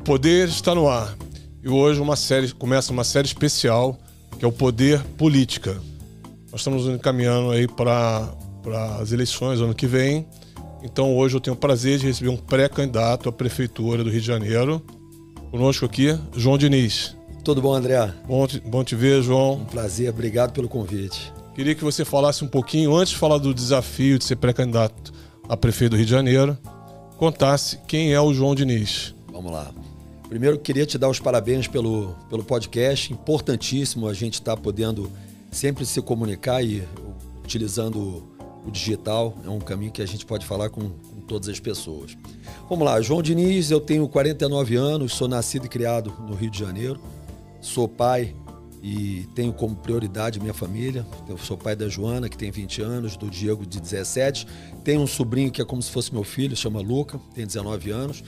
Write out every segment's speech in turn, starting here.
Poder está no ar. E hoje começa uma série especial, que é o Poder Política. Nós estamos encaminhando aí para as eleições ano que vem. Então hoje eu tenho o prazer de receber um pré-candidato à Prefeitura do Rio de Janeiro. Conosco aqui, João Diniz. Tudo bom, André? Bom te ver, João. Um prazer, obrigado pelo convite. Queria que você falasse um pouquinho, antes de falar do desafio de ser pré-candidato a prefeito do Rio de Janeiro, contasse quem é o João Diniz. Vamos lá. Primeiro, queria te dar os parabéns pelo podcast. Importantíssimo a gente estar podendo sempre se comunicar e utilizando o digital. É um caminho que a gente pode falar com todas as pessoas. Vamos lá, João Diniz, eu tenho 49 anos, sou nascido e criado no Rio de Janeiro. Sou pai e tenho como prioridade minha família. Eu sou pai da Joana, que tem 20 anos, do Diego, de 17. Tenho um sobrinho que é como se fosse meu filho, chama Luca, tem 19 anos.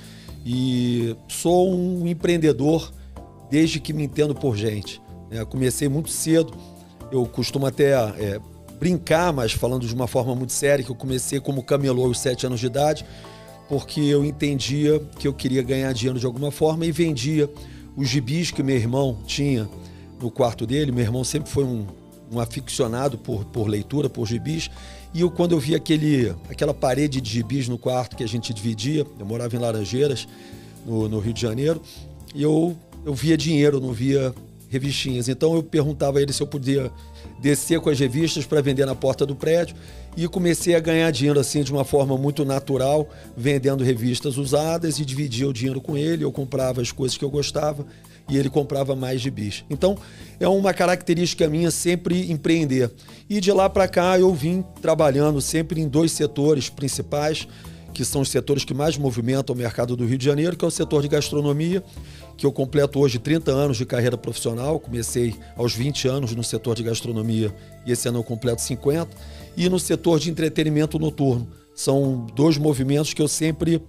E sou um empreendedor desde que me entendo por gente. Comecei muito cedo, eu costumo até brincar, mas falando de uma forma muito séria, que eu comecei como camelô aos 7 anos de idade, porque eu entendia que eu queria ganhar dinheiro de alguma forma e vendia os gibis que meu irmão tinha no quarto dele. Meu irmão sempre foi um aficionado por leitura, por gibis. E quando eu vi aquela parede de gibis no quarto que a gente dividia, eu morava em Laranjeiras, no Rio de Janeiro, e eu via dinheiro, não via revistinhas. Então eu perguntava a ele se eu podia descer com as revistas para vender na porta do prédio, e comecei a ganhar dinheiro assim de uma forma muito natural, vendendo revistas usadas, e dividia o dinheiro com ele. Eu comprava as coisas que eu gostava e ele comprava mais gibis. Então é uma característica minha sempre empreender. E de lá para cá eu vim trabalhando sempre em 2 setores principais, que são os setores que mais movimentam o mercado do Rio de Janeiro, que é o setor de gastronomia, que eu completo hoje 30 anos de carreira profissional. Comecei aos 20 anos no setor de gastronomia e esse ano eu completo 50. E no setor de entretenimento noturno. São 2 movimentos que eu sempre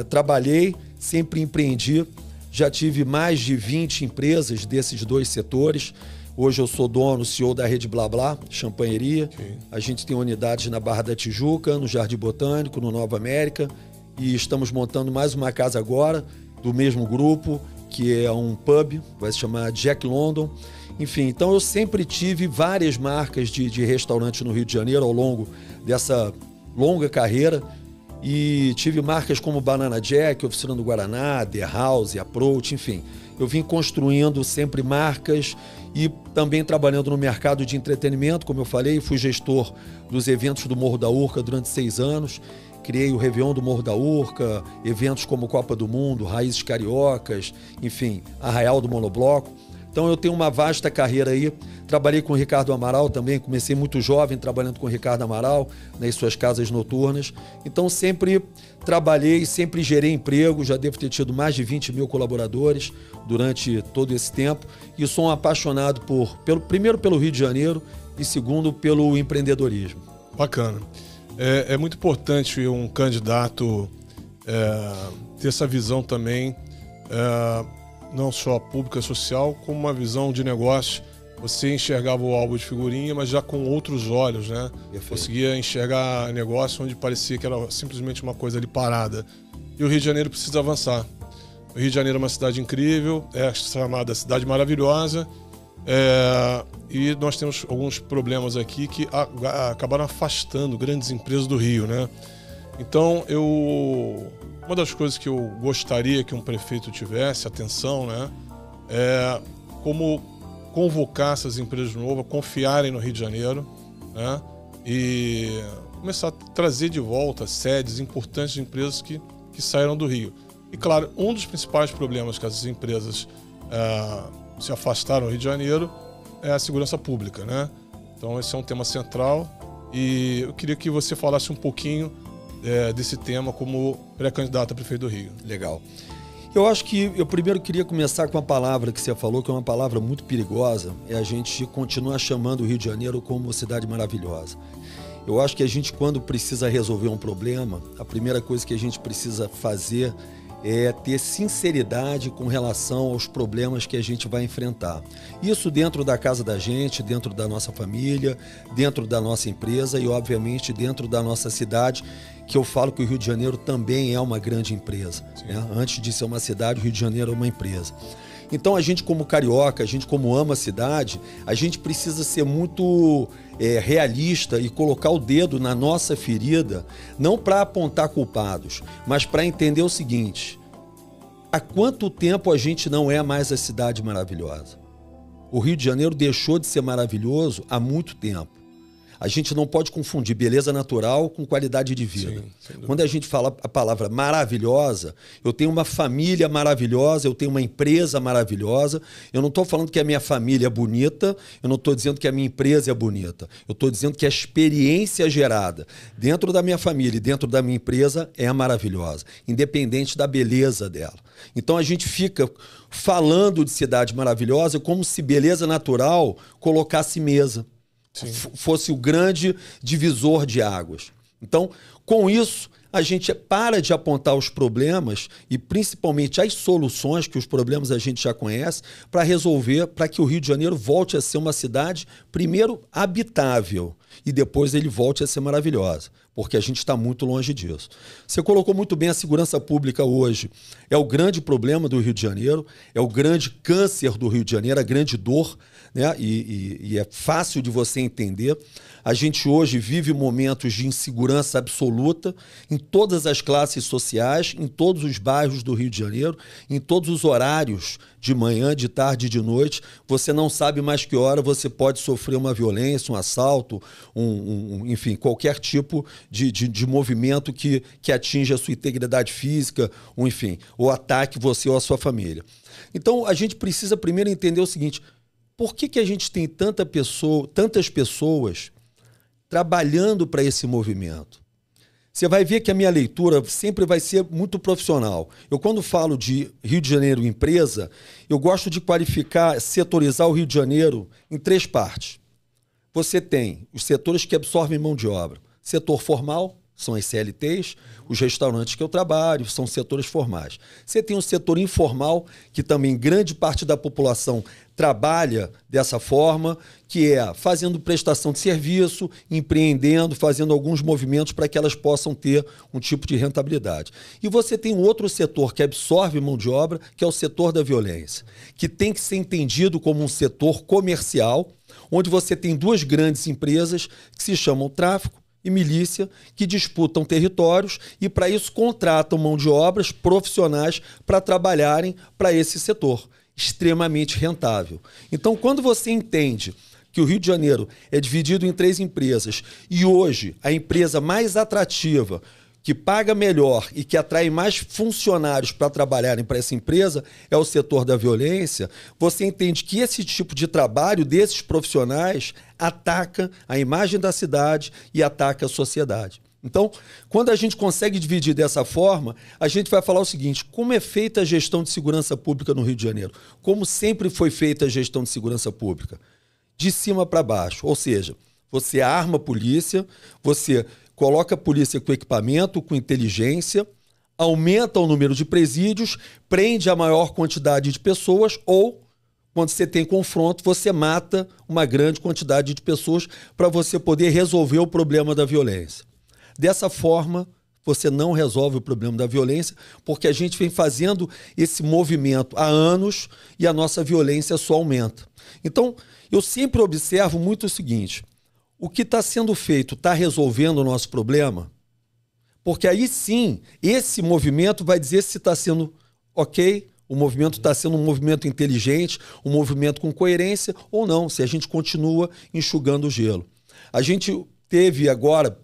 trabalhei, sempre empreendi. Já tive mais de 20 empresas desses 2 setores. Hoje eu sou dono, CEO da Rede Blá Blá, champanheria. Okay. A gente tem unidades na Barra da Tijuca, no Jardim Botânico, no Nova América. E estamos montando mais uma casa agora, do mesmo grupo, que é um pub, vai se chamar Jack London. Enfim, então eu sempre tive várias marcas de restaurante no Rio de Janeiro ao longo dessa longa carreira. E tive marcas como Banana Jack, Oficina do Guaraná, The House, Approach, enfim. Eu vim construindo sempre marcas e também trabalhando no mercado de entretenimento, como eu falei. Fui gestor dos eventos do Morro da Urca durante 6 anos. Criei o Réveillon do Morro da Urca, eventos como Copa do Mundo, Raízes Cariocas, enfim, Arraial do Monobloco. Então eu tenho uma vasta carreira aí. Trabalhei com o Ricardo Amaral também, comecei muito jovem trabalhando com o Ricardo Amaral nas suas casas noturnas. Então sempre trabalhei, sempre gerei emprego, já devo ter tido mais de 20 mil colaboradores durante todo esse tempo. E sou um apaixonado primeiro pelo Rio de Janeiro e segundo pelo empreendedorismo. Bacana. É muito importante um candidato ter essa visão também, não só pública, social, como uma visão de negócio. Você enxergava o álbum de figurinha, mas já com outros olhos, né? Perfeito. Conseguia enxergar negócio onde parecia que era simplesmente uma coisa ali parada. E o Rio de Janeiro precisa avançar. O Rio de Janeiro é uma cidade incrível, é chamada Cidade Maravilhosa, e nós temos alguns problemas aqui que acabaram afastando grandes empresas do Rio, né? Então, uma das coisas que eu gostaria que um prefeito tivesse atenção, né, é como convocar essas empresas de novo a confiarem no Rio de Janeiro, né, e começar a trazer de volta sedes importantes de empresas que saíram do Rio. E, claro, um dos principais problemas que essas empresas se afastaram do Rio de Janeiro é a segurança pública, né? Então, esse é um tema central e eu queria que você falasse um pouquinho desse tema como pré-candidato a prefeito do Rio. Legal. Eu acho que eu primeiro queria começar com uma palavra que você falou, que é uma palavra muito perigosa, é a gente continuar chamando o Rio de Janeiro como cidade maravilhosa. Eu acho que a gente, quando precisa resolver um problema, a primeira coisa que a gente precisa fazer é ter sinceridade com relação aos problemas que a gente vai enfrentar. Isso dentro da casa da gente, dentro da nossa família, dentro da nossa empresa e, obviamente, dentro da nossa cidade, que eu falo que o Rio de Janeiro também é uma grande empresa, né? Antes de ser uma cidade, o Rio de Janeiro é uma empresa. Então, a gente como carioca, a gente como ama a cidade, a gente precisa ser muito realista e colocar o dedo na nossa ferida, não para apontar culpados, mas para entender o seguinte: há quanto tempo a gente não é mais a cidade maravilhosa? O Rio de Janeiro deixou de ser maravilhoso há muito tempo. A gente não pode confundir beleza natural com qualidade de vida. Sim, quando a gente fala a palavra maravilhosa, eu tenho uma família maravilhosa, eu tenho uma empresa maravilhosa. Eu não estou falando que a minha família é bonita, eu não estou dizendo que a minha empresa é bonita. Eu estou dizendo que a experiência gerada dentro da minha família e dentro da minha empresa é maravilhosa, independente da beleza dela. Então a gente fica falando de cidade maravilhosa como se beleza natural colocasse mesa. Sim. Fosse o grande divisor de águas. Então, com isso, a gente para de apontar os problemas e principalmente as soluções, que os problemas a gente já conhece, para resolver, para que o Rio de Janeiro volte a ser uma cidade, primeiro, habitável e depois ele volte a ser maravilhosa, porque a gente está muito longe disso. Você colocou muito bem a segurança pública hoje. É o grande problema do Rio de Janeiro, é o grande câncer do Rio de Janeiro, a grande dor, né? E é fácil de você entender. A gente hoje vive momentos de insegurança absoluta em todas as classes sociais, em todos os bairros do Rio de Janeiro, em todos os horários, de manhã, de tarde e de noite. Você não sabe mais que hora você pode sofrer uma violência, um assalto, enfim, qualquer tipo de movimento que atinja a sua integridade física, ou ataque você ou a sua família. Então, a gente precisa primeiro entender o seguinte: por que a gente tem tantas pessoas trabalhando para esse movimento? Você vai ver que a minha leitura sempre vai ser muito profissional. Eu, quando falo de Rio de Janeiro empresa, eu gosto de qualificar, setorizar o Rio de Janeiro em 3 partes. Você tem os setores que absorvem mão de obra. Setor formal, são as CLTs, os restaurantes que eu trabalho, são setores formais. Você tem o setor informal, que também grande parte da população trabalha dessa forma, que é fazendo prestação de serviço, empreendendo, fazendo alguns movimentos para que elas possam ter um tipo de rentabilidade. E você tem um outro setor que absorve mão de obra, que é o setor da violência, que tem que ser entendido como um setor comercial, onde você tem 2 grandes empresas que se chamam tráfico e milícia, que disputam territórios e, para isso, contratam mão de obras profissionais para trabalharem para esse setor, extremamente rentável. Então, quando você entende que o Rio de Janeiro é dividido em 3 empresas e hoje a empresa mais atrativa, que paga melhor e que atrai mais funcionários para trabalharem para essa empresa é o setor da violência, você entende que esse tipo de trabalho desses profissionais ataca a imagem da cidade e ataca a sociedade. Então, quando a gente consegue dividir dessa forma, a gente vai falar o seguinte: como é feita a gestão de segurança pública no Rio de Janeiro? Como sempre foi feita a gestão de segurança pública? De cima para baixo, ou seja, você arma a polícia, você coloca a polícia com equipamento, com inteligência, aumenta o número de presídios, prende a maior quantidade de pessoas ou, quando você tem confronto, você mata uma grande quantidade de pessoas para você poder resolver o problema da violência. Dessa forma, você não resolve o problema da violência, porque a gente vem fazendo esse movimento há anos e a nossa violência só aumenta. Então, eu sempre observo muito o seguinte: o que está sendo feito está resolvendo o nosso problema? Porque aí sim, esse movimento vai dizer se está sendo ok, o movimento está sendo um movimento inteligente, um movimento com coerência ou não, se a gente continua enxugando o gelo. A gente teve agora,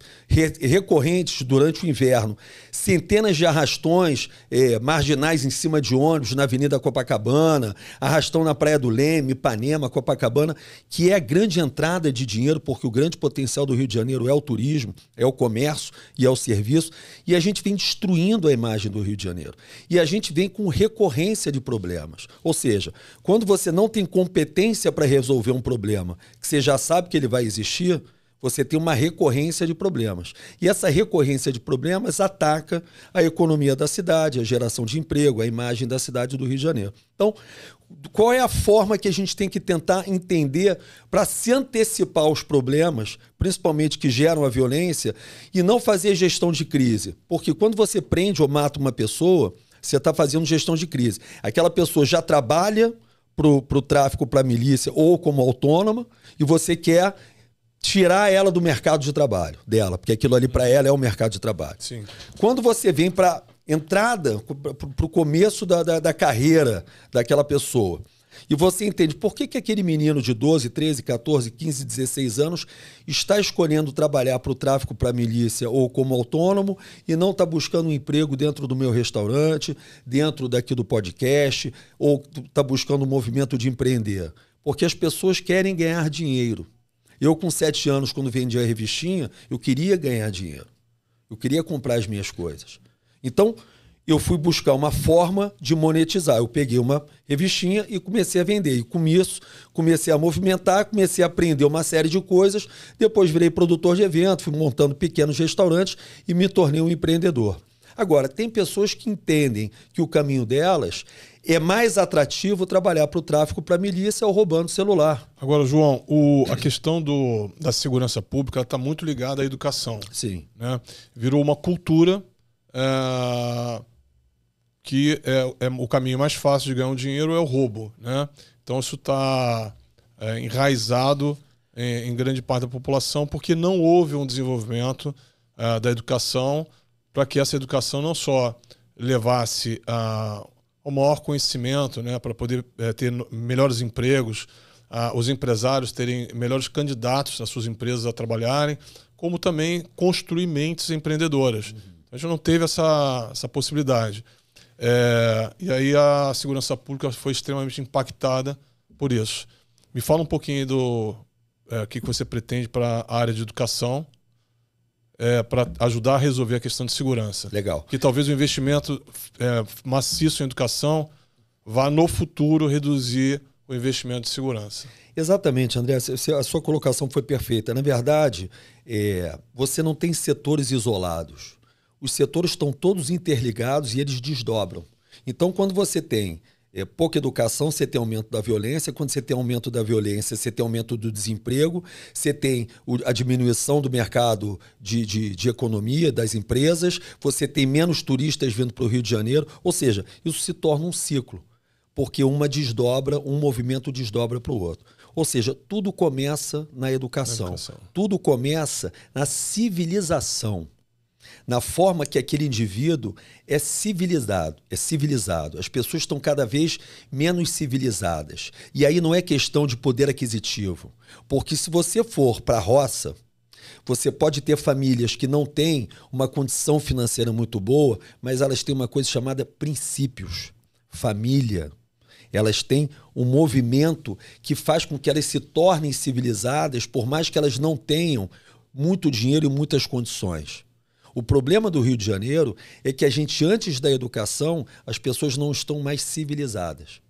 recorrentes durante o inverno, centenas de arrastões marginais em cima de ônibus na Avenida Copacabana, arrastão na Praia do Leme, Ipanema, Copacabana, que é a grande entrada de dinheiro, porque o grande potencial do Rio de Janeiro é o turismo, é o comércio e é o serviço, e a gente vem destruindo a imagem do Rio de Janeiro. E a gente vem com recorrência de problemas. Ou seja, quando você não tem competência para resolver um problema, que você já sabe que ele vai existir, você tem uma recorrência de problemas. E essa recorrência de problemas ataca a economia da cidade, a geração de emprego, a imagem da cidade do Rio de Janeiro. Então, qual é a forma que a gente tem que tentar entender para se antecipar aos problemas, principalmente que geram a violência, e não fazer gestão de crise? Porque quando você prende ou mata uma pessoa, você está fazendo gestão de crise. Aquela pessoa já trabalha para o tráfico, para a milícia ou como autônoma, e você quer tirar ela do mercado de trabalho dela, porque aquilo ali para ela é o mercado de trabalho. Sim. Quando você vem para entrada, para o começo da carreira daquela pessoa, e você entende por que aquele menino de 12, 13, 14, 15, 16 anos está escolhendo trabalhar para o tráfico, para a milícia ou como autônomo e não está buscando um emprego dentro do meu restaurante, dentro daqui do podcast, ou está buscando um movimento de empreender. Porque as pessoas querem ganhar dinheiro. Eu, com 7 anos, quando vendia a revistinha, eu queria ganhar dinheiro. Eu queria comprar as minhas coisas. Então, eu fui buscar uma forma de monetizar. Eu peguei uma revistinha e comecei a vender. E com isso, comecei a movimentar, comecei a aprender uma série de coisas. Depois virei produtor de evento, fui montando pequenos restaurantes e me tornei um empreendedor. Agora, tem pessoas que entendem que o caminho delas é mais atrativo trabalhar para o tráfico, para a milícia ou roubando celular. Agora, João, a questão da segurança pública está muito ligada à educação. Sim. Né? Virou uma cultura que o caminho mais fácil de ganhar um dinheiro é o roubo. Né? Então isso está enraizado em grande parte da população porque não houve um desenvolvimento da educação para que essa educação não só levasse ao maior conhecimento, né, para poder ter melhores empregos, os empresários terem melhores candidatos nas suas empresas a trabalharem, como também construir mentes empreendedoras. A gente não teve essa possibilidade. E aí a segurança pública foi extremamente impactada por isso. Me fala um pouquinho do que você pretende para a área de educação, para ajudar a resolver a questão de segurança. Legal. Que talvez o investimento maciço em educação vá no futuro reduzir o investimento de segurança. Exatamente, André. A sua colocação foi perfeita. Na verdade, você não tem setores isolados. Os setores estão todos interligados e eles desdobram. Então, quando você tem pouca educação, você tem aumento da violência. Quando você tem aumento da violência, você tem aumento do desemprego, você tem a diminuição do mercado de economia, das empresas, você tem menos turistas vindo para o Rio de Janeiro. Ou seja, isso se torna um ciclo, porque um movimento desdobra para o outro. Ou seja, tudo começa na educação. Tudo começa na civilização. Na forma que aquele indivíduo é civilizado. As pessoas estão cada vez menos civilizadas. E aí não é questão de poder aquisitivo. Porque se você for para a roça, você pode ter famílias que não têm uma condição financeira muito boa, mas elas têm uma coisa chamada princípios. Família. Elas têm um movimento que faz com que elas se tornem civilizadas, por mais que elas não tenham muito dinheiro e muitas condições. O problema do Rio de Janeiro é que a gente, antes da educação, as pessoas não estão mais civilizadas.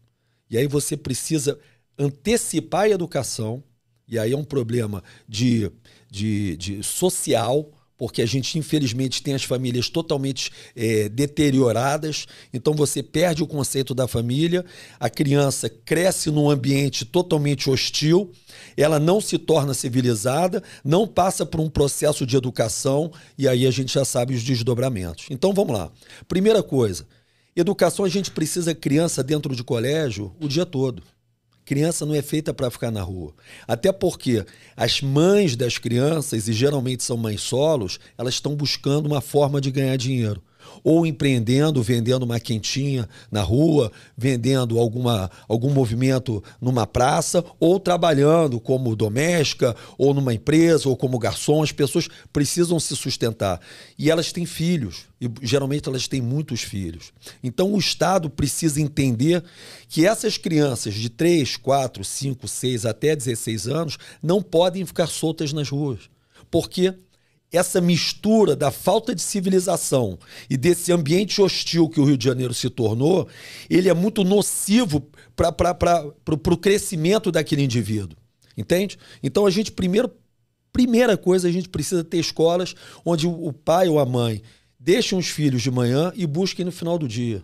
E aí você precisa antecipar a educação, e aí é um problema de social, porque a gente, infelizmente, tem as famílias totalmente deterioradas, então você perde o conceito da família, a criança cresce num ambiente totalmente hostil, ela não se torna civilizada, não passa por um processo de educação, e aí a gente já sabe os desdobramentos. Então vamos lá. Primeira coisa, educação, a gente precisa criança dentro de colégio o dia todo. Criança não é feita para ficar na rua. Até porque as mães das crianças, e geralmente são mães solos, elas estão buscando uma forma de ganhar dinheiro. Ou empreendendo, vendendo uma quentinha na rua, vendendo algum movimento numa praça, ou trabalhando como doméstica, ou numa empresa, ou como garçom. As pessoas precisam se sustentar. E elas têm filhos, e geralmente elas têm muitos filhos. Então o Estado precisa entender que essas crianças de 3, 4, 5, 6 até 16 anos não podem ficar soltas nas ruas. Porque essa mistura da falta de civilização e desse ambiente hostil que o Rio de Janeiro se tornou, ele é muito nocivo para o crescimento daquele indivíduo. Entende? Então a gente primeiro primeira coisa, a gente precisa ter escolas onde o pai ou a mãe deixem os filhos de manhã e busquem no final do dia.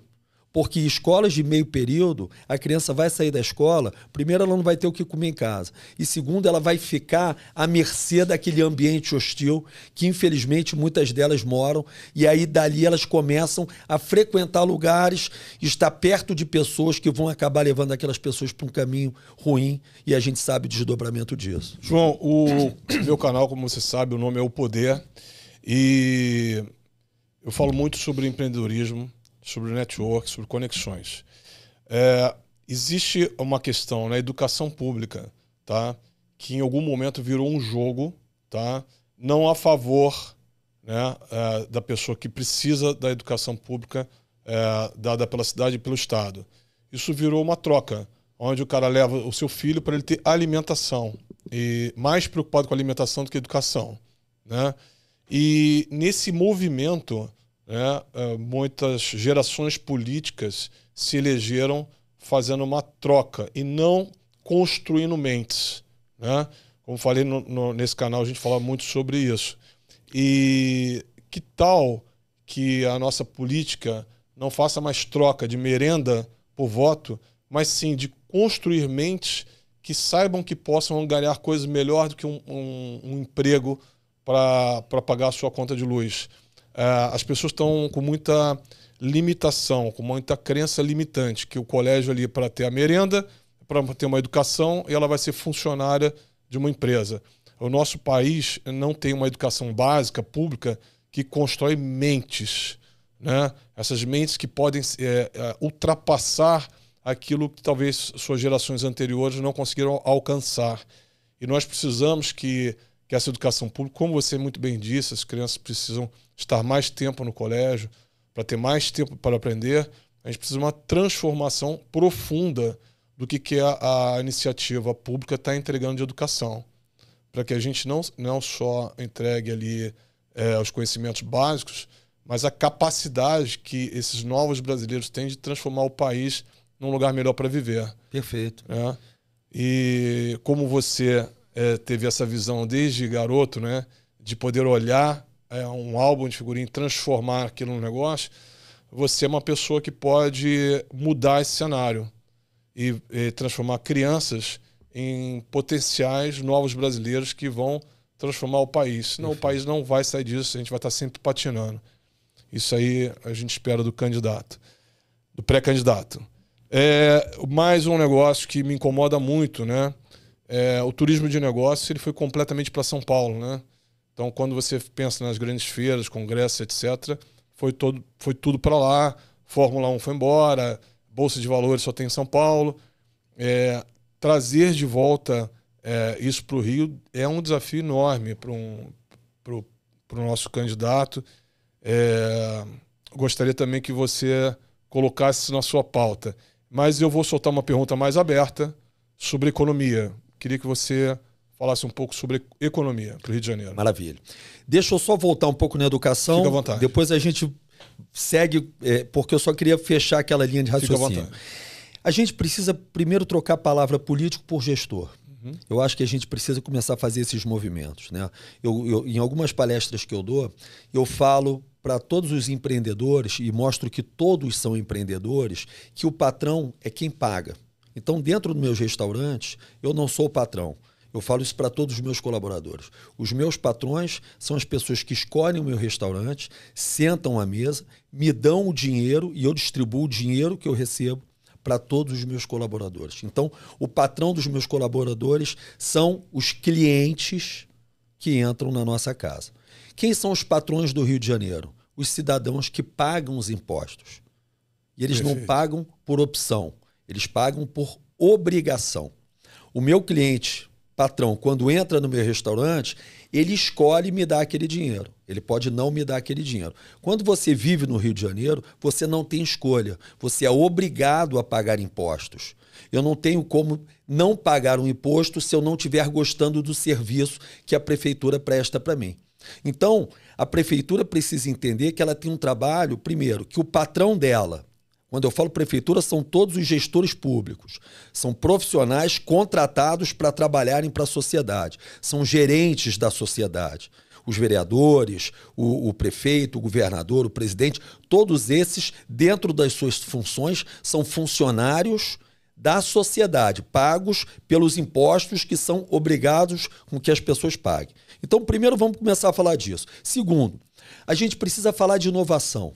Porque escolas de meio período, a criança vai sair da escola, primeiro ela não vai ter o que comer em casa. E segundo, ela vai ficar à mercê daquele ambiente hostil que infelizmente muitas delas moram. E aí dali elas começam a frequentar lugares, estar perto de pessoas que vão acabar levando aquelas pessoas para um caminho ruim. E a gente sabe o desdobramento disso. João, o meu canal, como você sabe, o nome é O Poder. E eu falo muito sobre empreendedorismo, sobre network, sobre conexões. Existe uma questão na educação pública, tá, que em algum momento virou um jogo, tá, não a favor, né, da pessoa que precisa da educação pública dada pela cidade e pelo Estado. Isso virou uma troca, onde o cara leva o seu filho para ele ter alimentação, e mais preocupado com a alimentação do que a educação, né? E nesse movimento, muitas gerações políticas se elegeram fazendo uma troca e não construindo mentes, né? Como falei nesse canal, a gente fala muito sobre isso. E que tal que a nossa política não faça mais troca de merenda por voto, mas sim de construir mentes que saibam que possam ganhar coisas melhor do que um emprego para pagar a sua conta de luz. As pessoas estão com muita limitação, com muita crença limitante, que o colégio ali para ter a merenda, para ter uma educação, e ela vai ser funcionária de uma empresa. O nosso país não tem uma educação básica, pública, que constrói mentes, né? Essas mentes que podem ultrapassar aquilo que talvez suas gerações anteriores não conseguiram alcançar. E nós precisamos que essa educação pública, como você muito bem disse, as crianças precisam estar mais tempo no colégio, para ter mais tempo para aprender. A gente precisa de uma transformação profunda do que a iniciativa pública está entregando de educação, para que a gente não só entregue ali os conhecimentos básicos, mas a capacidade que esses novos brasileiros têm de transformar o país num lugar melhor para viver. Perfeito. E como você teve essa visão desde garoto, né, de poder olhar um álbum de figurinha e transformar aquilo num negócio, você é uma pessoa que pode mudar esse cenário e transformar crianças em potenciais novos brasileiros que vão transformar o país. Senão o país não vai sair disso, a gente vai estar sempre patinando. Isso aí a gente espera do candidato, do pré-candidato. Mais um negócio que me incomoda muito, né? O turismo de negócio, ele foi completamente para São Paulo, né? Então, quando você pensa nas grandes feiras, congressos, etc., foi tudo para lá. Fórmula 1 foi embora, Bolsa de Valores só tem em São Paulo. Trazer de volta isso para o Rio é um desafio enorme para o nosso candidato. Gostaria também que você colocasse isso na sua pauta. Mas eu vou soltar uma pergunta mais aberta sobre economia. Queria que você falasse um pouco sobre economia para o Rio de Janeiro. Maravilha. Deixa eu só voltar um pouco na educação. Fica à vontade. Depois a gente segue, porque eu só queria fechar aquela linha de raciocínio. Fica à vontade. A gente precisa primeiro trocar a palavra político por gestor. Eu acho que a gente precisa começar a fazer esses movimentos, né? Em algumas palestras que eu dou, eu falo para todos os empreendedores, e mostro que todos são empreendedores, que o patrão é quem paga. Então, dentro dos meus restaurantes, eu não sou o patrão. Eu falo isso para todos os meus colaboradores. Os meus patrões são as pessoas que escolhem o meu restaurante, sentam à mesa, me dão o dinheiro e eu distribuo o dinheiro que eu recebo para todos os meus colaboradores. Então, o patrão dos meus colaboradores são os clientes que entram na nossa casa. Quem são os patrões do Rio de Janeiro? Os cidadãos que pagam os impostos. E eles não pagam por opção, eles pagam por obrigação. O meu cliente, patrão, quando entra no meu restaurante, ele escolhe me dar aquele dinheiro. Ele pode não me dar aquele dinheiro. Quando você vive no Rio de Janeiro, você não tem escolha. Você é obrigado a pagar impostos. Eu não tenho como não pagar um imposto se eu não estiver gostando do serviço que a prefeitura presta para mim. Então, a prefeitura precisa entender que ela tem um trabalho, primeiro, que o patrão dela, Quando eu falo prefeitura, são todos os gestores públicos. São profissionais contratados para trabalharem para a sociedade. São gerentes da sociedade. Os vereadores, o prefeito, o governador, o presidente, todos esses, dentro das suas funções, são funcionários da sociedade, pagos pelos impostos que são obrigados com que as pessoas paguem. Então, primeiro, vamos começar a falar disso. Segundo, a gente precisa falar de inovação.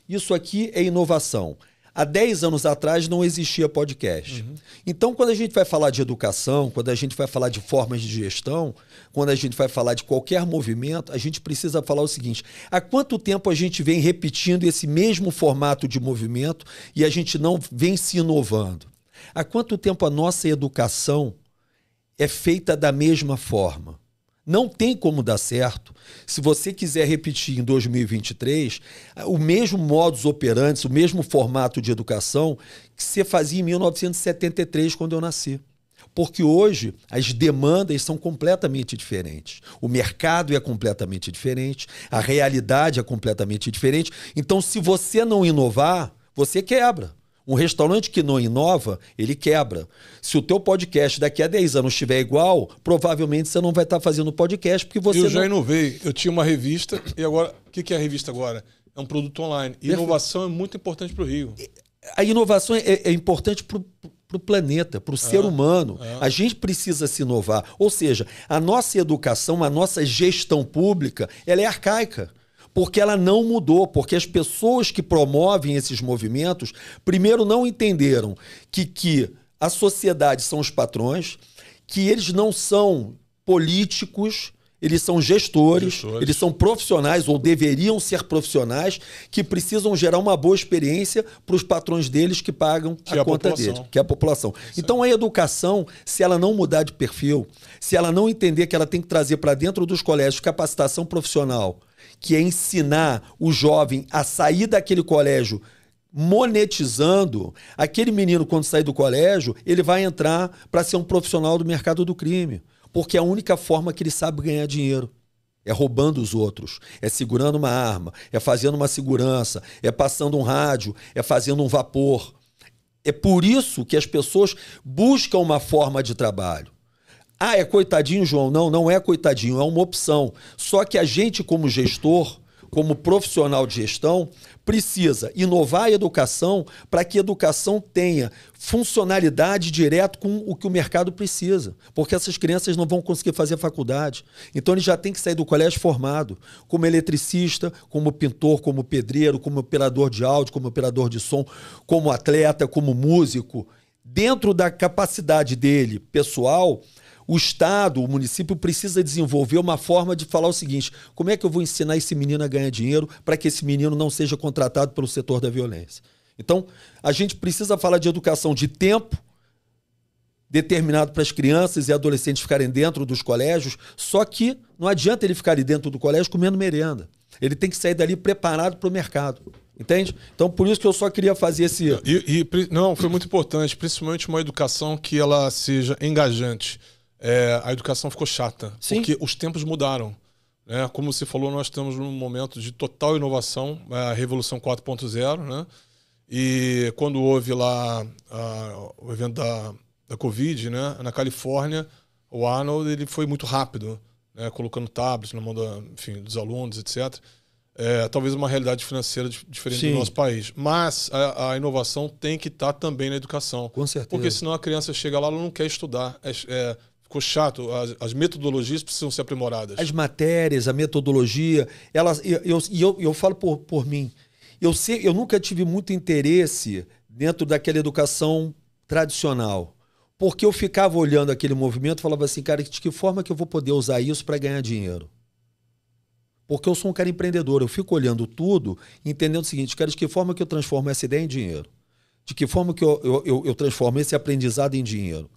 Isso aqui é inovação. Há 10 anos atrás não existia podcast. Então, quando a gente vai falar de educação, quando a gente vai falar de formas de gestão, quando a gente vai falar de qualquer movimento, a gente precisa falar o seguinte: há quanto tempo a gente vem repetindo esse mesmo formato de movimento e a gente não vem se inovando? Há quanto tempo a nossa educação é feita da mesma forma? Não tem como dar certo se você quiser repetir em 2023 o mesmo modus operandi, o mesmo formato de educação que você fazia em 1973, quando eu nasci. Porque hoje as demandas são completamente diferentes. O mercado é completamente diferente, a realidade é completamente diferente. Então, se você não inovar, você quebra. Um restaurante que não inova, ele quebra. Se o teu podcast daqui a 10 anos estiver igual, provavelmente você não vai estar fazendo podcast porque você já inovei. Eu tinha uma revista e agora... O que é a revista agora? É um produto online. Inovação é muito importante para o Rio. A inovação é importante para o planeta, para o ser humano. A gente precisa se inovar. Ou seja, a nossa educação, a nossa gestão pública, ela é arcaica. Porque ela não mudou, porque as pessoas que promovem esses movimentos, primeiro, não entenderam que a sociedade são os patrões, que eles não são políticos, eles são gestores, eles são profissionais, ou deveriam ser profissionais, que precisam gerar uma boa experiência para os patrões deles que pagam a conta deles, que é a população. Então, a educação, se ela não mudar de perfil, se ela não entender que ela tem que trazer para dentro dos colégios capacitação profissional, que é ensinar o jovem a sair daquele colégio monetizando, aquele menino, quando sair do colégio, ele vai entrar para ser um profissional do mercado do crime. Porque é a única forma que ele sabe ganhar dinheiro. É roubando os outros, é segurando uma arma, é fazendo uma segurança, é passando um rádio, é fazendo um vapor. É por isso que as pessoas buscam uma forma de trabalho. Ah, é coitadinho, João? Não, não é coitadinho, é uma opção. Só que a gente, como gestor, como profissional de gestão, precisa inovar a educação para que a educação tenha funcionalidade direto com o que o mercado precisa. Porque essas crianças não vão conseguir fazer faculdade. Então, eles já têm que sair do colégio formado, como eletricista, como pintor, como pedreiro, como operador de áudio, como operador de som, como atleta, como músico. Dentro da capacidade dele, pessoal, o Estado, o município precisa desenvolver uma forma de falar o seguinte: como é que eu vou ensinar esse menino a ganhar dinheiro para que esse menino não seja contratado pelo setor da violência? Então, a gente precisa falar de educação de tempo determinado para as crianças e adolescentes ficarem dentro dos colégios, só que não adianta ele ficar ali dentro do colégio comendo merenda. Ele tem que sair dali preparado para o mercado. Entende? Então, por isso que eu só queria fazer esse... Não, foi muito importante, principalmente uma educação que ela seja engajante. A educação ficou chata, Sim. Porque os tempos mudaram. Né? Como você falou, nós estamos num momento de total inovação, a Revolução 4.0, né? E quando houve lá o evento da Covid, né? Na Califórnia, o Arnold ele foi muito rápido, né? Colocando tablets na mão dos alunos, etc. Talvez uma realidade financeira diferente Sim. do nosso país. Mas a inovação tem que estar também na educação. Com certeza. Porque senão a criança chega lá e não quer estudar. Ficou chato. As metodologias precisam ser aprimoradas. As matérias, a metodologia, eu falo por mim. Eu nunca tive muito interesse dentro daquela educação tradicional. Porque eu ficava olhando aquele movimento e falava assim, cara, de que forma que eu vou poder usar isso para ganhar dinheiro? Porque eu sou um cara empreendedor, eu fico olhando tudo, entendendo o seguinte, cara, de que forma que eu transformo essa ideia em dinheiro? De que forma que eu transformo esse aprendizado em dinheiro?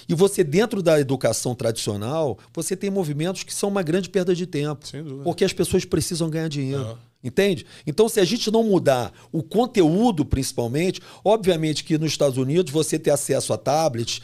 E você, dentro da educação tradicional, você tem movimentos que são uma grande perda de tempo. Sem dúvida. Porque as pessoas precisam ganhar dinheiro. Entende? Então, se a gente não mudar o conteúdo, principalmente, obviamente que nos Estados Unidos você ter acesso a tablets,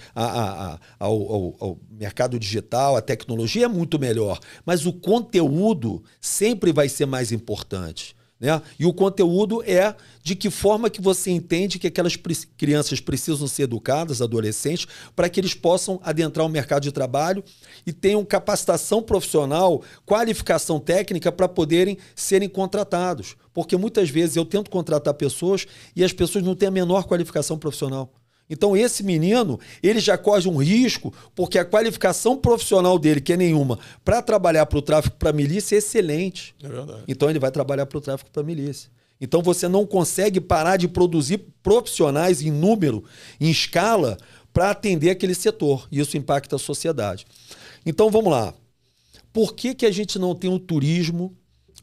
ao mercado digital, a tecnologia é muito melhor. Mas o conteúdo sempre vai ser mais importante. né? E o conteúdo é de que forma que você entende que aquelas crianças precisam ser educadas, adolescentes, para que eles possam adentrar o mercado de trabalho e tenham capacitação profissional, qualificação técnica para poderem serem contratados. Porque muitas vezes eu tento contratar pessoas e as pessoas não têm a menor qualificação profissional. Então esse menino, ele já corre um risco, porque a qualificação profissional dele, que é nenhuma, para trabalhar para o tráfico, para a milícia, é excelente. É verdade. Então ele vai trabalhar para o tráfico, para a milícia. Então você não consegue parar de produzir profissionais em número, em escala, para atender aquele setor. E isso impacta a sociedade. Então vamos lá. Por que a gente não tem um turismo?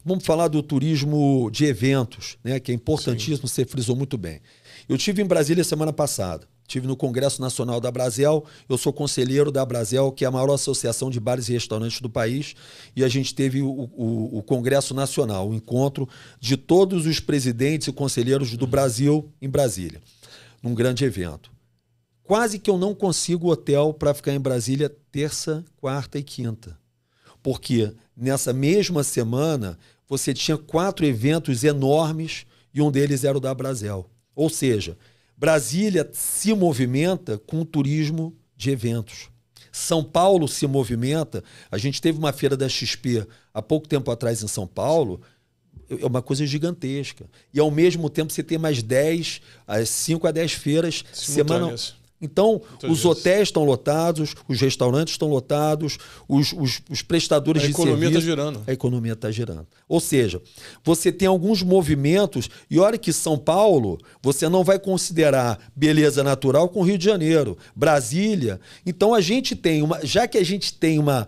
Vamos falar do turismo de eventos, né, que é importantíssimo, Sim. Você frisou muito bem. Eu estive em Brasília semana passada. Estive no Congresso Nacional da Brasel, eu sou conselheiro da Brasel, que é a maior associação de bares e restaurantes do país, e a gente teve o Congresso Nacional, o encontro de todos os presidentes e conselheiros do Brasil em Brasília, num grande evento. Quase que eu não consigo hotel para ficar em Brasília terça, quarta e quinta, porque nessa mesma semana você tinha 4 eventos enormes e um deles era o da Brasel. Ou seja, Brasília se movimenta com o turismo de eventos. São Paulo se movimenta. A gente teve uma feira da XP há pouco tempo atrás em São Paulo. É uma coisa gigantesca. E, ao mesmo tempo, você tem mais 5 a 10 feiras semanal. Então, os hotéis estão lotados, os restaurantes estão lotados, os prestadores de serviço... A economia está girando. A economia está girando. Ou seja, você tem alguns movimentos, e olha que São Paulo, você não vai considerar beleza natural com Rio de Janeiro, Brasília. Então, a gente tem já que a gente tem uma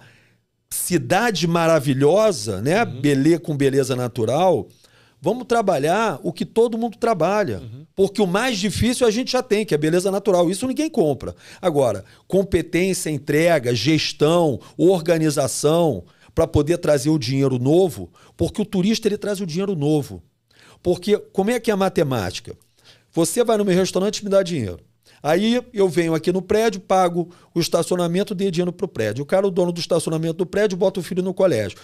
cidade maravilhosa, né, com beleza natural... Vamos trabalhar o que todo mundo trabalha. Porque o mais difícil a gente já tem, que é beleza natural. Isso ninguém compra. Agora, competência, entrega, gestão, organização, para poder trazer o dinheiro novo, porque o turista ele traz o dinheiro novo. Porque como é que é a matemática? Você vai no meu restaurante e me dá dinheiro. Aí eu venho aqui no prédio, pago o estacionamento, dei dinheiro para o prédio. O cara, o dono do estacionamento do prédio, bota o filho no colégio.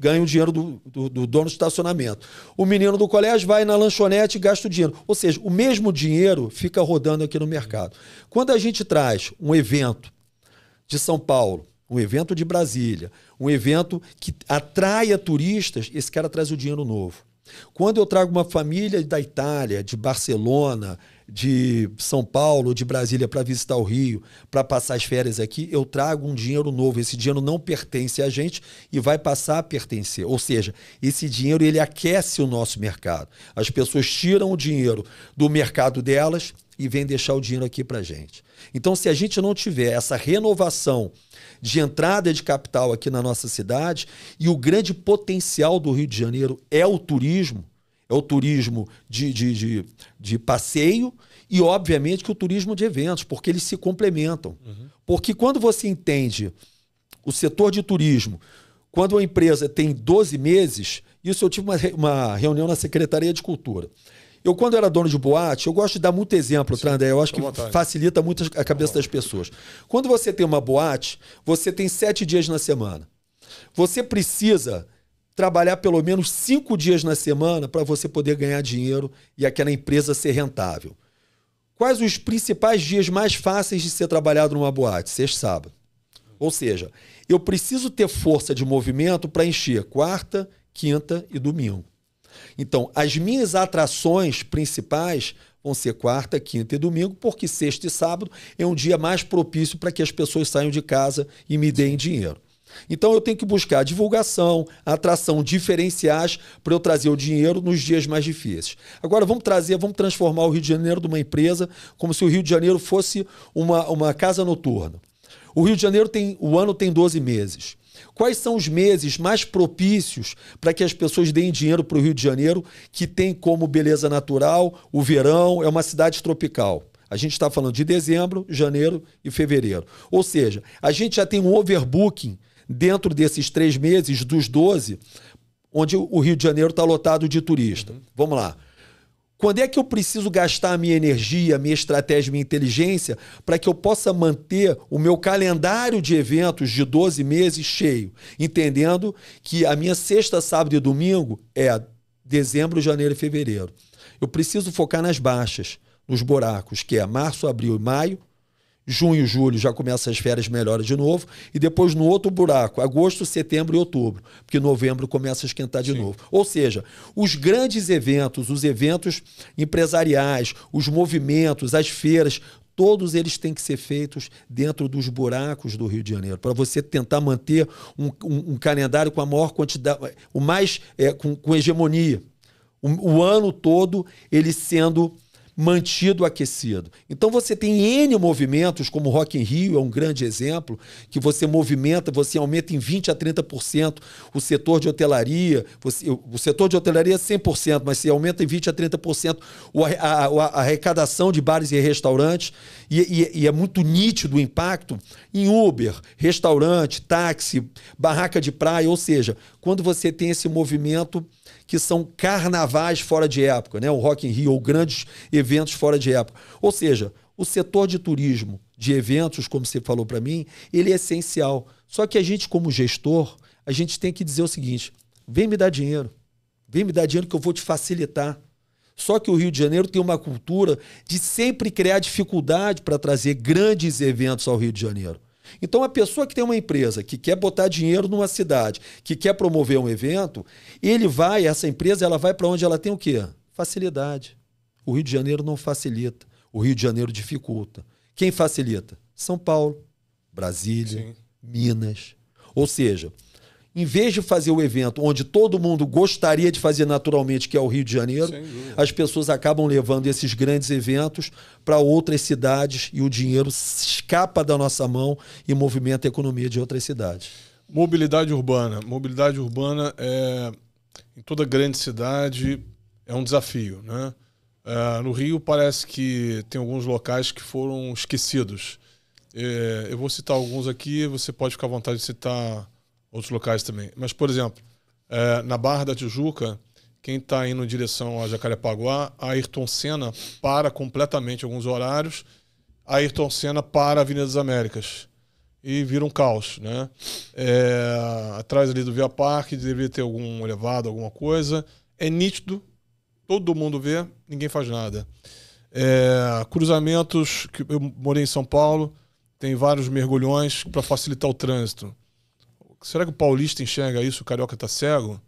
Ganha o dinheiro do dono do estacionamento. O menino do colégio vai na lanchonete e gasta o dinheiro. Ou seja, o mesmo dinheiro fica rodando aqui no mercado. Quando a gente traz um evento de São Paulo, um evento de Brasília, um evento que atraia turistas, esse cara traz o dinheiro novo. Quando eu trago uma família da Itália, de Barcelona, de São Paulo, de Brasília para visitar o Rio, para passar as férias aqui, eu trago um dinheiro novo. Esse dinheiro não pertence a gente e vai passar a pertencer. Ou seja, esse dinheiro ele aquece o nosso mercado. As pessoas tiram o dinheiro do mercado delas e vêm deixar o dinheiro aqui para a gente. Então, se a gente não tiver essa renovação de entrada de capital aqui na nossa cidade, e o grande potencial do Rio de Janeiro é o turismo de passeio e, obviamente, que o turismo de eventos, porque eles se complementam. Porque quando você entende o setor de turismo, quando uma empresa tem 12 meses, isso eu tive uma reunião na Secretaria de Cultura. Eu, quando era dono de boate, eu gosto de dar muito exemplo, André, eu acho que facilita muito a cabeça das pessoas. Quando você tem uma boate, você tem 7 dias na semana. Você precisa trabalhar pelo menos 5 dias na semana para você poder ganhar dinheiro e aquela empresa ser rentável. Quais os principais dias mais fáceis de ser trabalhado numa boate? Sexta e sábado. Ou seja, eu preciso ter força de movimento para encher quarta, quinta e domingo. Então, as minhas atrações principais vão ser quarta, quinta e domingo, porque sexta e sábado é um dia mais propício para que as pessoas saiam de casa e me deem dinheiro. Então, eu tenho que buscar divulgação, atração diferenciais para eu trazer o dinheiro nos dias mais difíceis. Agora, vamos transformar o Rio de Janeiro de uma empresa como se o Rio de Janeiro fosse uma casa noturna. O Rio de Janeiro o ano tem 12 meses. Quais são os meses mais propícios para que as pessoas deem dinheiro para o Rio de Janeiro, que tem como beleza natural o verão, é uma cidade tropical? A gente está falando de dezembro, janeiro e fevereiro. Ou seja, a gente já tem um overbooking dentro desses 3 meses, dos 12, onde o Rio de Janeiro está lotado de turista. Vamos lá. Quando é que eu preciso gastar a minha energia, a minha estratégia, a minha inteligência para que eu possa manter o meu calendário de eventos de 12 meses cheio? Entendendo que a minha sexta, sábado e domingo é dezembro, janeiro e fevereiro. Eu preciso focar nas baixas, nos buracos, que é março, abril e maio. Junho, julho já começa as férias melhores de novo. E depois no outro buraco, agosto, setembro e outubro. Porque novembro começa a esquentar de novo. Ou seja, os grandes eventos, os eventos empresariais, os movimentos, as feiras, todos eles têm que ser feitos dentro dos buracos do Rio de Janeiro, para você tentar manter um calendário com a maior quantidade, o mais com hegemonia. O ano todo ele sendo mantido aquecido. Então você tem N movimentos, como o Rock in Rio é um grande exemplo, que você movimenta, você aumenta em 20% a 30% o setor de hotelaria, o setor de hotelaria é 100%, mas você aumenta em 20% a 30% a arrecadação de bares e restaurantes, e é muito nítido o impacto em Uber, restaurante, táxi, barraca de praia, ou seja, quando você tem esse movimento que são carnavais fora de época, né? O Rock in Rio, ou grandes eventos fora de época. Ou seja, o setor de turismo, de eventos, como você falou para mim, ele é essencial. Só que a gente, como gestor, a gente tem que dizer o seguinte: vem me dar dinheiro que eu vou te facilitar. Só que o Rio de Janeiro tem uma cultura de sempre criar dificuldade para trazer grandes eventos ao Rio de Janeiro. Então, a pessoa que tem uma empresa, que quer botar dinheiro numa cidade, que quer promover um evento, essa empresa ela vai para onde ela tem o quê? Facilidade. O Rio de Janeiro não facilita. O Rio de Janeiro dificulta. Quem facilita? São Paulo, Brasília, sim, Minas. Ou seja, em vez de fazer o evento onde todo mundo gostaria de fazer naturalmente, que é o Rio de Janeiro, as pessoas acabam levando esses grandes eventos para outras cidades e o dinheiro escapa da nossa mão e movimenta a economia de outras cidades. Mobilidade urbana. Mobilidade urbana em toda grande cidade é um desafio, né? No Rio parece que tem alguns locais que foram esquecidos. Eu vou citar alguns aqui, você pode ficar à vontade de citar outros locais também. Mas, por exemplo, na Barra da Tijuca, quem está indo em direção a Jacarepaguá, a Ayrton Senna para completamente alguns horários, a Ayrton Senna para a Avenida das Américas. E vira um caos, né? Atrás ali do Via Parque, deveria ter algum elevado, alguma coisa. É nítido, todo mundo vê, ninguém faz nada. Cruzamentos, que eu morei em São Paulo, tem vários mergulhões para facilitar o trânsito. Será que o paulista enxerga isso? O carioca está cego?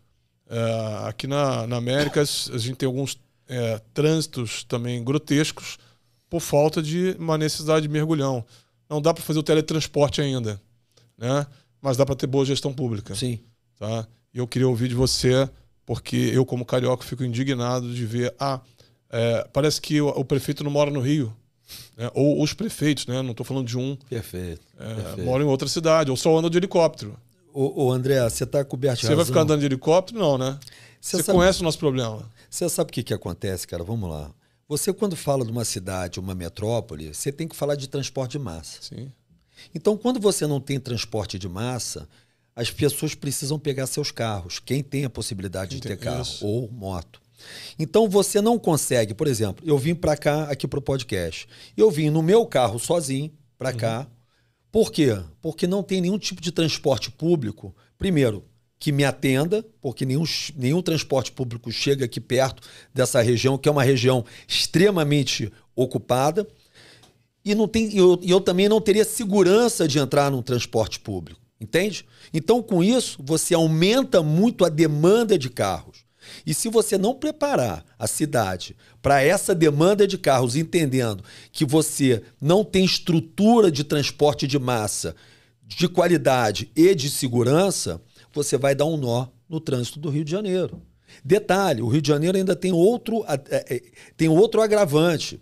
Aqui na América, a gente tem alguns trânsitos também grotescos por falta de uma necessidade de mergulhão. Não dá para fazer o teletransporte ainda, né? Mas dá para ter boa gestão pública. Sim. Tá? E eu queria ouvir de você, porque eu, como carioca, fico indignado de ver... parece que o prefeito não mora no Rio. Né? Ou os prefeitos, né? Não estou falando de um. Perfeito. Moram em outra cidade, ou só andam de helicóptero. Ô André, você está coberto de razão. Você vai ficar andando de helicóptero? Não, né? Você conhece o nosso problema. Você sabe o que acontece, cara? Vamos lá. Você, quando fala de uma cidade, uma metrópole, você tem que falar de transporte de massa. Sim. Então, quando você não tem transporte de massa, as pessoas precisam pegar seus carros. Quem tem a possibilidade de ter carro ou moto. Então, você não consegue... Por exemplo, eu vim para cá, aqui para o podcast. Eu vim no meu carro sozinho para cá. Por quê? Porque não tem nenhum tipo de transporte público, primeiro, que me atenda, porque nenhum transporte público chega aqui perto dessa região, que é uma região extremamente ocupada, e eu também não teria segurança de entrar num transporte público, entende? Então, com isso, você aumenta muito a demanda de carros. E se você não preparar a cidade para essa demanda de carros, entendendo que você não tem estrutura de transporte de massa, de qualidade e de segurança, você vai dar um nó no trânsito do Rio de Janeiro. Detalhe, o Rio de Janeiro ainda tem outro agravante.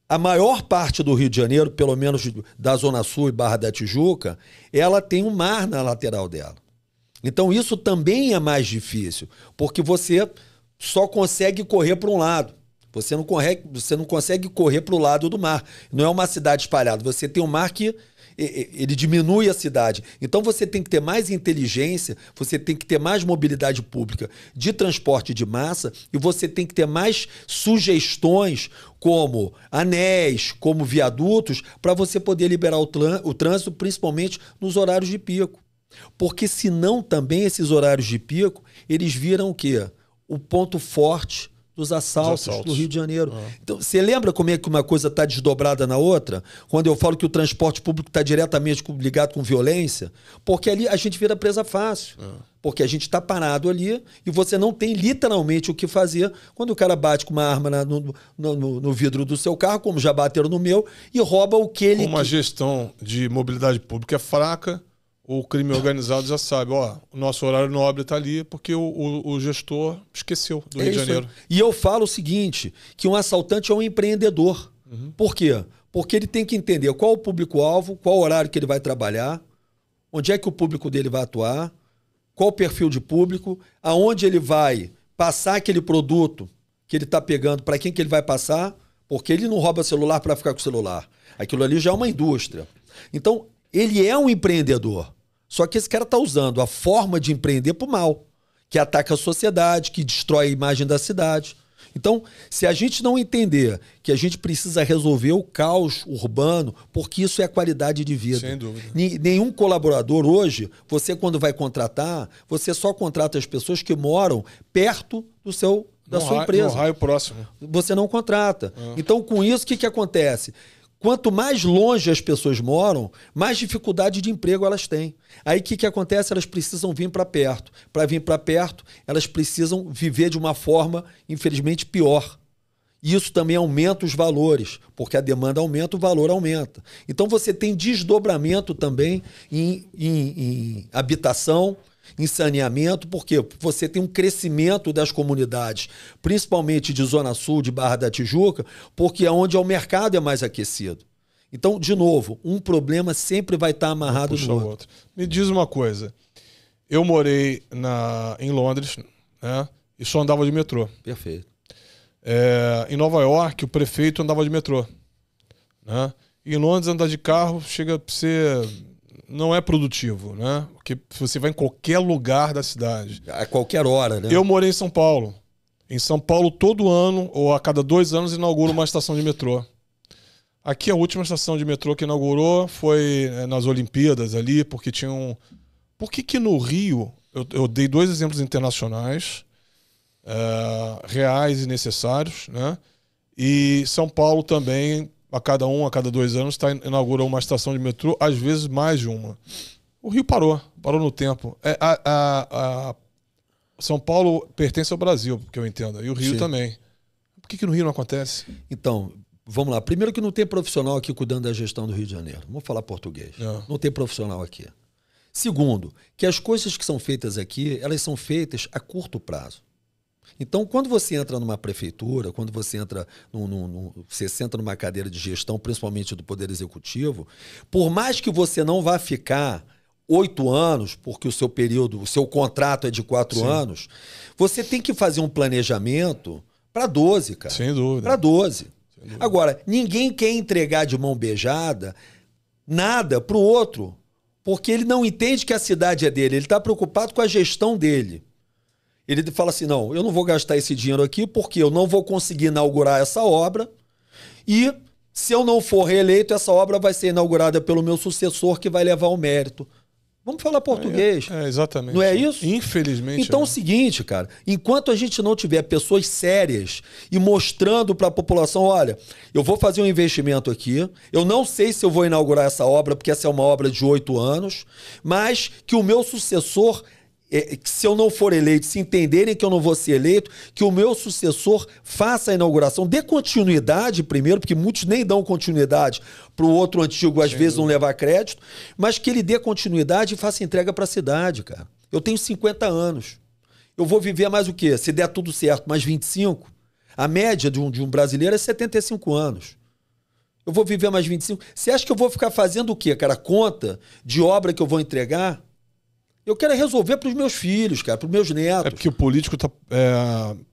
A maior parte do Rio de Janeiro, pelo menos da Zona Sul e Barra da Tijuca, ela tem um mar na lateral dela. Então isso também é mais difícil, porque você só consegue correr para um lado. Você não consegue correr para o lado do mar. Não é uma cidade espalhada. Você tem um mar que ele diminui a cidade. Então você tem que ter mais inteligência, você tem que ter mais mobilidade pública de transporte de massa e você tem que ter mais sugestões como anéis, como viadutos, para você poder liberar o trânsito, principalmente nos horários de pico. Porque senão também esses horários de pico, eles viram o quê? o ponto forte dos assaltos do Rio de Janeiro. Então, você lembra como é que uma coisa está desdobrada na outra? Quando eu falo que o transporte público está diretamente ligado com violência, porque ali a gente vira presa fácil. Porque a gente está parado ali e você não tem literalmente o que fazer quando o cara bate com uma arma no vidro do seu carro, como já bateram no meu, e rouba o que ele... Como a gestão de mobilidade pública é fraca, o crime organizado já sabe, ó, o nosso horário nobre está ali porque o gestor esqueceu do Rio de Janeiro. E eu falo o seguinte, que um assaltante é um empreendedor. Por quê? Porque ele tem que entender qual o público-alvo, qual o horário que ele vai trabalhar, onde é que o público dele vai atuar, qual o perfil de público, aonde ele vai passar aquele produto que ele está pegando, para quem que ele vai passar, porque ele não rouba celular para ficar com o celular. Aquilo ali já é uma indústria. Então, ele é um empreendedor. Só que esse cara está usando a forma de empreender para o mal, que ataca a sociedade, que destrói a imagem da cidade. Então, se a gente não entender que a gente precisa resolver o caos urbano, porque isso é qualidade de vida. Sem dúvida. Nenhum colaborador hoje, você quando vai contratar, você só contrata as pessoas que moram perto da sua empresa. No raio próximo. Você não contrata. Então, com isso, o que acontece? Quanto mais longe as pessoas moram, mais dificuldade de emprego elas têm. Aí o que acontece? Elas precisam vir para perto. Para vir para perto, elas precisam viver de uma forma, infelizmente, pior. E isso também aumenta os valores, porque a demanda aumenta, o valor aumenta. Então você tem desdobramento também em habitação, em saneamento, porque você tem um crescimento das comunidades, principalmente de Zona Sul, de Barra da Tijuca, porque é onde o mercado é mais aquecido. Então, de novo, um problema sempre vai estar amarrado no outro. Me diz uma coisa. Eu morei em Londres, né, e só andava de metrô. Perfeito. Em Nova York, o prefeito andava de metrô. Né? E em Londres, andar de carro chega a ser... não é produtivo, né? Porque você vai em qualquer lugar da cidade. A qualquer hora, né? Eu morei em São Paulo. Em São Paulo, todo ano, ou a cada 2 anos, inaugura uma estação de metrô. Aqui, a última estação de metrô que inaugurou foi nas Olimpíadas ali, porque tinha um... Por que no Rio... Eu dei 2 exemplos internacionais, reais e necessários, né? E São Paulo também... a cada 2 anos, inaugura uma estação de metrô, às vezes mais de uma. O Rio parou no tempo. São Paulo pertence ao Brasil, que eu entendo, e o Rio também. Por que no Rio não acontece? Então, vamos lá. Primeiro que não tem profissional aqui cuidando da gestão do Rio de Janeiro. Vamos falar português. Não tem profissional aqui. Segundo, que as coisas que são feitas aqui, elas são feitas a curto prazo. Então, quando você entra numa prefeitura, quando você entra você senta numa cadeira de gestão, principalmente do Poder Executivo, por mais que você não vá ficar 8 anos, porque o seu contrato é de 4 anos, você tem que fazer um planejamento para 12, cara. Sem dúvida. Para 12. Agora, ninguém quer entregar de mão beijada nada para o outro, porque ele não entende que a cidade é dele, ele está preocupado com a gestão dele. Ele fala assim, não, eu não vou gastar esse dinheiro aqui porque eu não vou conseguir inaugurar essa obra e se eu não for reeleito, essa obra vai ser inaugurada pelo meu sucessor que vai levar o mérito. Vamos falar português. Exatamente. Não é isso? Infelizmente. Então é o seguinte, cara, enquanto a gente não tiver pessoas sérias e mostrando para a população, olha, eu vou fazer um investimento aqui, eu não sei se eu vou inaugurar essa obra porque essa é uma obra de 8 anos, mas que o meu sucessor... se eu não for eleito, se entenderem que eu não vou ser eleito, que o meu sucessor faça a inauguração, dê continuidade primeiro, porque muitos nem dão continuidade para o outro antigo, às vezes não levar crédito, mas que ele dê continuidade e faça entrega para a cidade, cara. Eu tenho 50 anos. Eu vou viver mais o quê? Se der tudo certo, mais 25? A média de um brasileiro é 75 anos. Eu vou viver mais 25. Você acha que eu vou ficar fazendo o quê, cara? Conta de obra que eu vou entregar? Eu quero resolver para os meus filhos, cara, para os meus netos. É porque o político está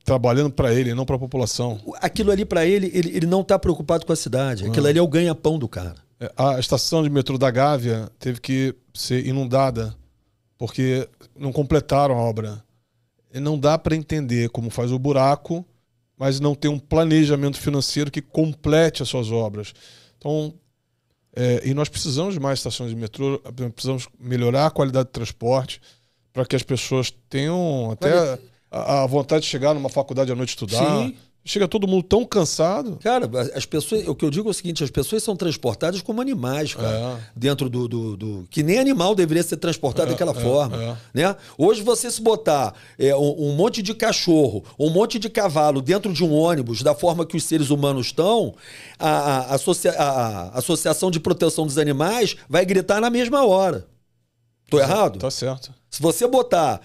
trabalhando para ele, não para a população. Aquilo ali para ele não está preocupado com a cidade. Aquilo ali é o ganha-pão do cara. A estação de metrô da Gávea teve que ser inundada porque não completaram a obra. E não dá para entender como faz o buraco, mas não tem um planejamento financeiro que complete as suas obras. Então... e nós precisamos de mais estações de metrô, precisamos melhorar a qualidade do transporte para que as pessoas tenham até a vontade de chegar numa faculdade à noite estudar. Sim. Chega todo mundo tão cansado. Cara, as pessoas, o que eu digo é o seguinte, as pessoas são transportadas como animais, cara. Dentro que nem animal deveria ser transportado daquela forma. Né? Hoje você se botar um monte de cachorro, um monte de cavalo dentro de um ônibus, da forma que os seres humanos estão, a Associação de Proteção dos Animais vai gritar na mesma hora. Tô errado? Tá certo. Se você botar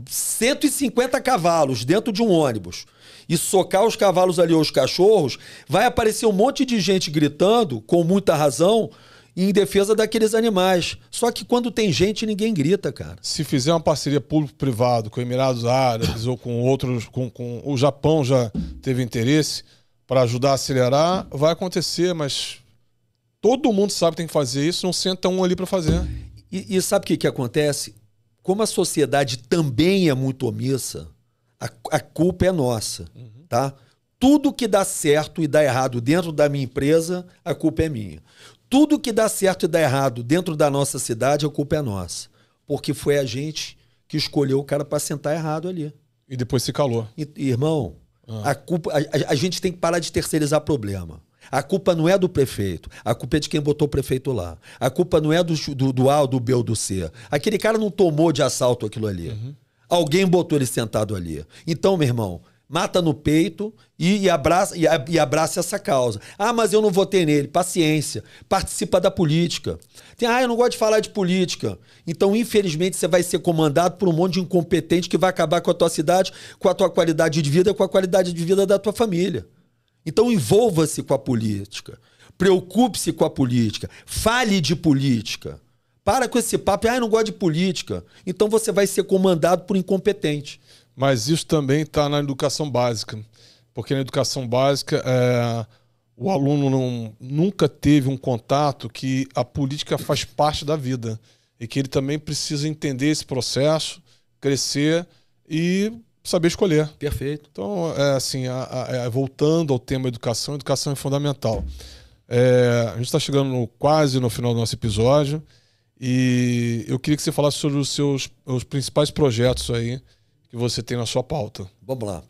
150 cavalos dentro de um ônibus e socar os cavalos ali ou os cachorros, vai aparecer um monte de gente gritando, com muita razão, em defesa daqueles animais. Só que quando tem gente, ninguém grita, cara. Se fizer uma parceria público-privado com Emirados Árabes ou com outros, com o Japão já teve interesse para ajudar a acelerar, vai acontecer, mas todo mundo sabe que tem que fazer isso, não senta um ali para fazer. E sabe o que acontece? Como a sociedade também é muito omissa, a culpa é nossa, tá? Tudo que dá certo e dá errado dentro da minha empresa, a culpa é minha. Tudo que dá certo e dá errado dentro da nossa cidade, a culpa é nossa. Porque foi a gente que escolheu o cara para sentar errado ali. E depois se calou. Irmão, a gente tem que parar de terceirizar problema. A culpa não é do prefeito. A culpa é de quem botou o prefeito lá. A culpa não é do A, do B ou do C. Aquele cara não tomou de assalto aquilo ali. Alguém botou ele sentado ali. Então, meu irmão, mata no peito e abraça essa causa. Ah, mas eu não votei nele. Paciência. Participa da política. Eu não gosto de falar de política. Então, infelizmente, você vai ser comandado por um monte de incompetente que vai acabar com a tua cidade, com a tua qualidade de vida, com a qualidade de vida da tua família. Então, envolva-se com a política. Preocupe-se com a política. Fale de política. Para com esse papo. Eu não gosto de política. Então, você vai ser comandado por incompetente. Mas isso também está na educação básica. Porque na educação básica, o aluno nunca teve um contato que a política faz parte da vida. E que ele também precisa entender esse processo, crescer e saber escolher. Perfeito. Então, voltando ao tema educação é fundamental. A gente está chegando quase no final do nosso episódio e eu queria que você falasse sobre os principais projetos aí que você tem na sua pauta. Vamos lá.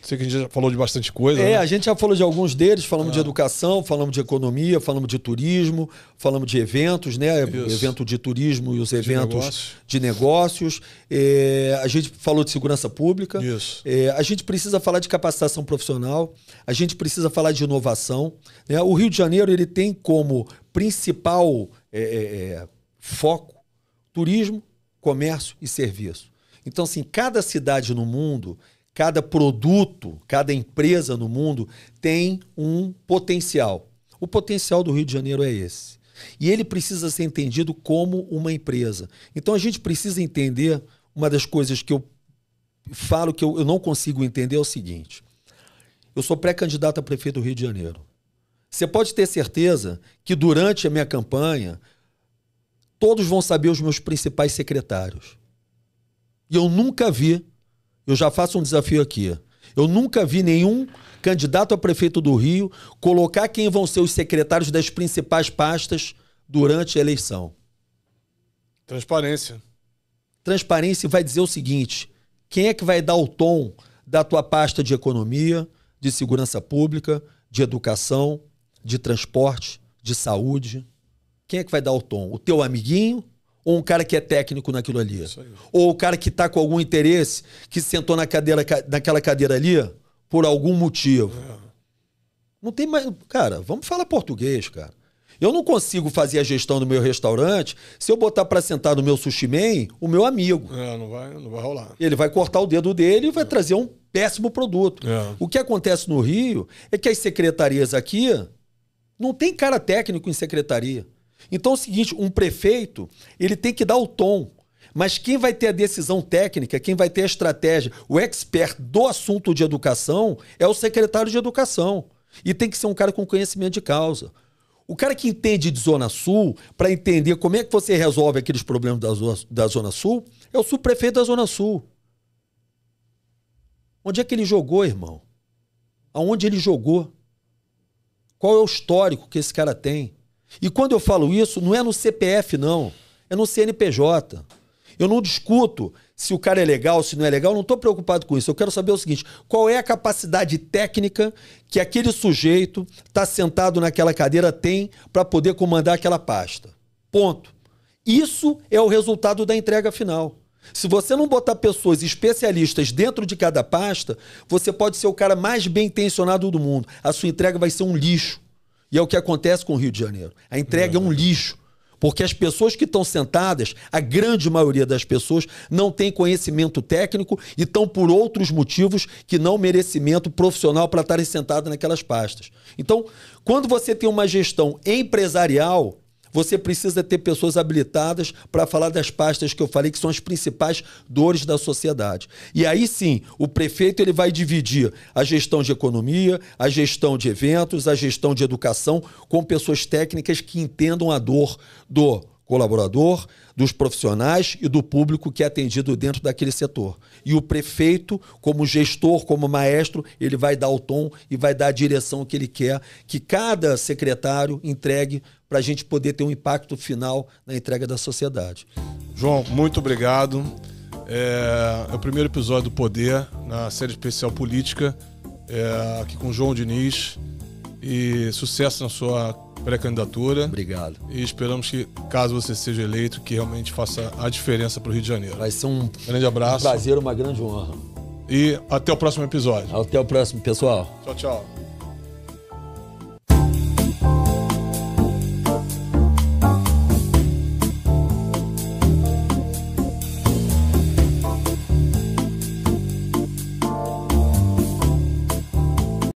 Sei que a gente já falou de bastante coisa. Né? A gente já falou de alguns deles, falamos de educação, falamos de economia, falamos de turismo, falamos de eventos, né? Isso. Evento de turismo e os eventos de negócios. A gente falou de segurança pública. Isso. A gente precisa falar de capacitação profissional, a gente precisa falar de inovação. Né? O Rio de Janeiro ele tem como principal foco turismo, comércio e serviço. Então, assim, cada cidade no mundo, cada produto, cada empresa no mundo tem um potencial. O potencial do Rio de Janeiro é esse. E ele precisa ser entendido como uma empresa. Então a gente precisa entender, uma das coisas que eu falo que eu não consigo entender é o seguinte. Eu sou pré-candidato a prefeito do Rio de Janeiro. Você pode ter certeza que durante a minha campanha, todos vão saber os meus principais secretários. E eu nunca vi, eu já faço um desafio aqui, eu nunca vi nenhum candidato a prefeito do Rio colocar quem vão ser os secretários das principais pastas durante a eleição. Transparência. Transparência vai dizer o seguinte, quem é que vai dar o tom da tua pasta de economia, de segurança pública, de educação, de transporte, de saúde? Quem é que vai dar o tom? O teu amiguinho? Ou um cara que é técnico naquilo ali? Ou o cara que está com algum interesse, que sentou naquela cadeira ali por algum motivo? Não tem mais... Cara, vamos falar português, cara. Eu não consigo fazer a gestão do meu restaurante se eu botar para sentar no meu sushi man o meu amigo. Não vai rolar. Ele vai cortar o dedo dele e vai trazer um péssimo produto. O que acontece no Rio é que as secretarias aqui não tem cara técnico em secretaria. Então é o seguinte, um prefeito, ele tem que dar o tom, mas quem vai ter a decisão técnica, quem vai ter a estratégia, o expert do assunto de educação é o secretário de educação. E tem que ser um cara com conhecimento de causa. O cara que entende de Zona Sul, para entender como é que você resolve aqueles problemas da Zona Sul, é o subprefeito da Zona Sul. Onde é que ele jogou, irmão? Aonde ele jogou? Qual é o histórico que esse cara tem? E quando eu falo isso, não é no CPF, não. É no CNPJ. Eu não discuto se o cara é legal, se não é legal, eu não estou preocupado com isso. Eu quero saber o seguinte, qual é a capacidade técnica que aquele sujeito está sentado naquela cadeira tem para poder comandar aquela pasta. Ponto. Isso é o resultado da entrega final. Se você não botar pessoas especialistas dentro de cada pasta, você pode ser o cara mais bem intencionado do mundo. A sua entrega vai ser um lixo. E é o que acontece com o Rio de Janeiro. A entrega é um lixo. Porque as pessoas que estão sentadas, a grande maioria das pessoas, não tem conhecimento técnico e estão por outros motivos que não merecimento profissional para estarem sentados naquelas pastas. Então, quando você tem uma gestão empresarial, você precisa ter pessoas habilitadas para falar das pastas que eu falei, que são as principais dores da sociedade. E aí sim, o prefeito ele vai dividir a gestão de economia, a gestão de eventos, a gestão de educação, com pessoas técnicas que entendam a dor do colaborador, dos profissionais e do público que é atendido dentro daquele setor. E o prefeito, como gestor, como maestro, ele vai dar o tom e vai dar a direção que ele quer que cada secretário entregue para a gente poder ter um impacto final na entrega da sociedade. João, muito obrigado. É o primeiro episódio do Poder, na série especial Política, aqui com o João Diniz. E sucesso na sua pré-candidatura. Obrigado. E esperamos que, caso você seja eleito, que realmente faça a diferença para o Rio de Janeiro. Vai ser um grande abraço. Prazer, uma grande honra. E até o próximo episódio. Até o próximo, pessoal. Tchau, tchau.